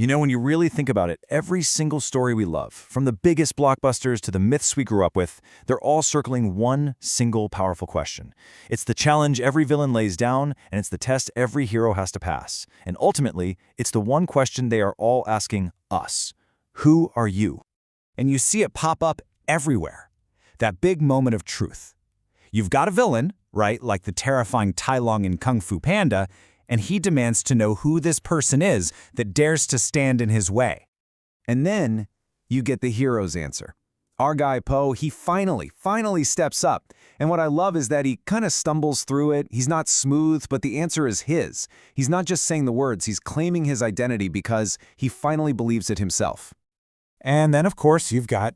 You know, when you really think about it, every single story we love, from the biggest blockbusters to the myths we grew up with, they're all circling one single powerful question. It's the challenge every villain lays down, and it's the test every hero has to pass. And ultimately, it's the one question they are all asking us. Who are you? And you see it pop up everywhere. That big moment of truth. You've got a villain, right, like the terrifying Tai Lung in Kung Fu Panda, and he demands to know who this person is that dares to stand in his way. And then you get the hero's answer. Our guy Po, he finally steps up. And what I love is that he kind of stumbles through it. He's not smooth, but the answer is his. He's not just saying the words, he's claiming his identity because he finally believes it himself. And then, of course, you've got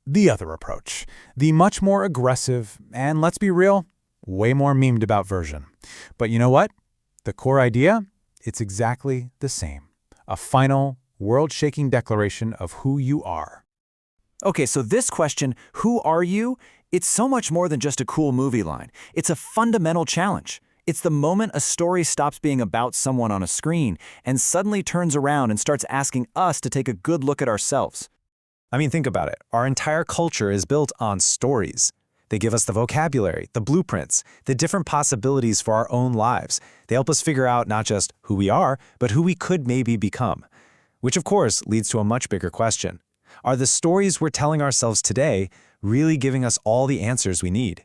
the other approach, the much more aggressive, and let's be real, way more memed about version. But you know what? The core idea, it's exactly the same. A final, world-shaking declaration of who you are. Okay, so this question, who are you? It's so much more than just a cool movie line. It's a fundamental challenge. It's the moment a story stops being about someone on a screen and suddenly turns around and starts asking us to take a good look at ourselves. I mean, think about it. Our entire culture is built on stories. They give us the vocabulary, the blueprints, the different possibilities for our own lives. They help us figure out not just who we are, but who we could maybe become. Which, of course, leads to a much bigger question. Are the stories we're telling ourselves today really giving us all the answers we need?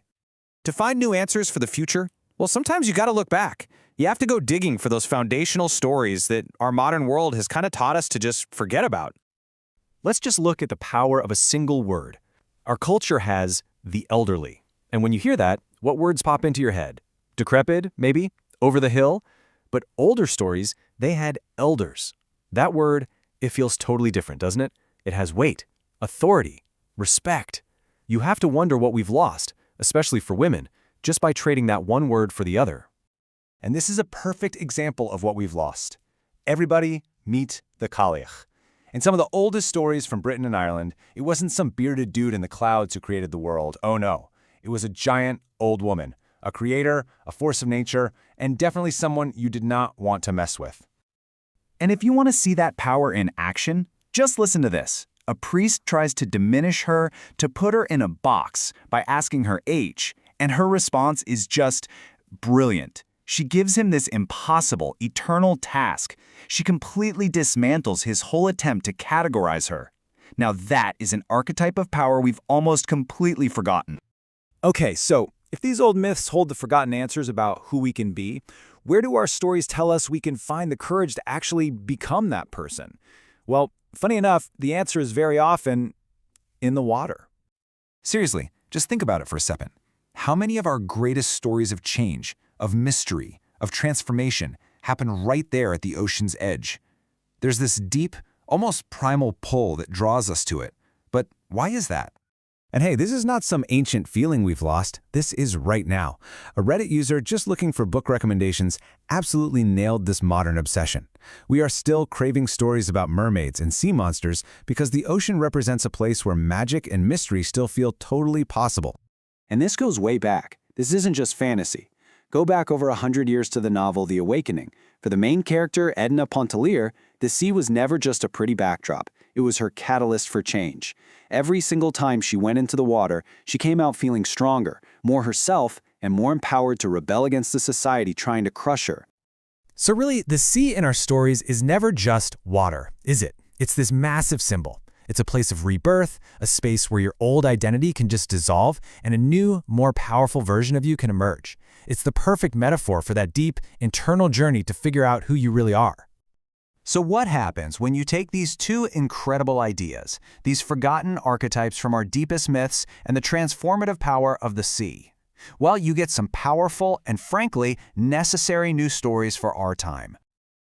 To find new answers for the future, well, sometimes you got to look back. You have to go digging for those foundational stories that our modern world has kind of taught us to just forget about. Let's just look at the power of a single word. Our culture has the elderly. And when you hear that, what words pop into your head? Decrepit, maybe? Over the hill? But older stories, they had elders. That word, it feels totally different, doesn't it? It has weight, authority, respect. You have to wonder what we've lost, especially for women, just by trading that one word for the other. And this is a perfect example of what we've lost. Everybody meet the Cailleach. In some of the oldest stories from Britain and Ireland, it wasn't some bearded dude in the clouds who created the world. Oh no, it was a giant old woman, a creator, a force of nature, and definitely someone you did not want to mess with. And if you want to see that power in action, just listen to this. A priest tries to diminish her, to put her in a box by asking her age, and her response is just brilliant. She gives him this impossible, eternal task. She completely dismantles his whole attempt to categorize her. Now that is an archetype of power we've almost completely forgotten. Okay, so if these old myths hold the forgotten answers about who we can be, where do our stories tell us we can find the courage to actually become that person? Well, funny enough, the answer is very often in the water. Seriously, just think about it for a second. How many of our greatest stories of change, of mystery, of transformation happen right there at the ocean's edge? There's this deep, almost primal pull that draws us to it. But why is that? And hey, this is not some ancient feeling we've lost. This is right now. A Reddit user just looking for book recommendations absolutely nailed this modern obsession. We are still craving stories about mermaids and sea monsters because the ocean represents a place where magic and mystery still feel totally possible. And this goes way back. This isn't just fantasy. Go back over 100 years to the novel The Awakening. For the main character, Edna Pontellier, the sea was never just a pretty backdrop. It was her catalyst for change. Every single time she went into the water, she came out feeling stronger, more herself, and more empowered to rebel against the society trying to crush her. So really, the sea in our stories is never just water, is it? It's this massive symbol. It's a place of rebirth, a space where your old identity can just dissolve and a new, more powerful version of you can emerge. It's the perfect metaphor for that deep, internal journey to figure out who you really are. So what happens when you take these two incredible ideas, these forgotten archetypes from our deepest myths and the transformative power of the sea? Well, you get some powerful and, frankly, necessary new stories for our time.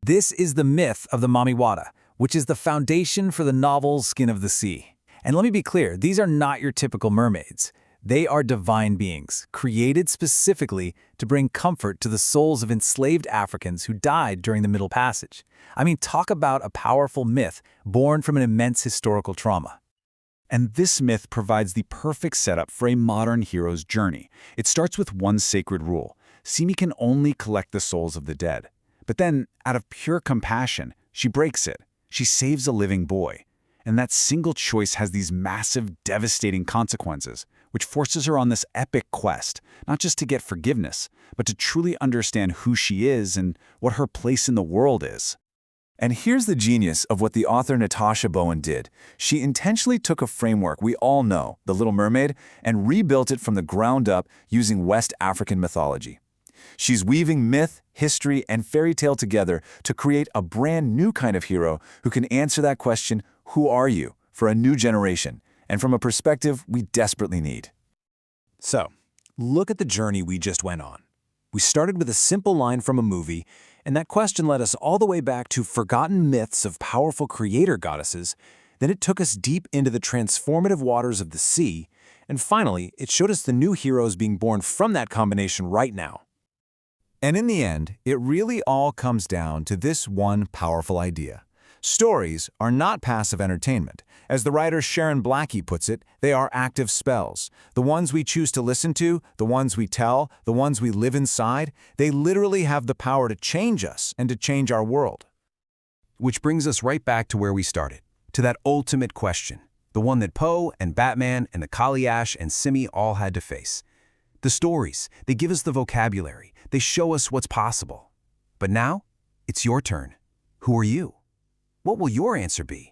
This is the myth of the Mamiwata, which is the foundation for the novel Skin of the Sea. And let me be clear, these are not your typical mermaids. They are divine beings, created specifically to bring comfort to the souls of enslaved Africans who died during the Middle Passage. I mean, talk about a powerful myth born from an immense historical trauma. And this myth provides the perfect setup for a modern hero's journey. It starts with one sacred rule. Simi can only collect the souls of the dead. But then, out of pure compassion, she breaks it. She saves a living boy. And that single choice has these massive, devastating consequences, which forces her on this epic quest, not just to get forgiveness, but to truly understand who she is and what her place in the world is. And here's the genius of what the author Natasha Bowen did. She intentionally took a framework we all know, The Little Mermaid, and rebuilt it from the ground up using West African mythology. She's weaving myth, history, and fairy tale together to create a brand new kind of hero who can answer that question, who are you, for a new generation, and from a perspective we desperately need. So, look at the journey we just went on. We started with a simple line from a movie, and that question led us all the way back to forgotten myths of powerful creator goddesses. Then it took us deep into the transformative waters of the sea, and finally, it showed us the new heroes being born from that combination right now. And in the end, it really all comes down to this one powerful idea. Stories are not passive entertainment. As the writer Sharon Blackie puts it, they are active spells. The ones we choose to listen to, the ones we tell, the ones we live inside, they literally have the power to change us and to change our world. Which brings us right back to where we started, to that ultimate question, the one that Poe and Batman and the Kaliash and Simi all had to face. The stories, they give us the vocabulary, they show us what's possible. But now, it's your turn. Who are you? What will your answer be?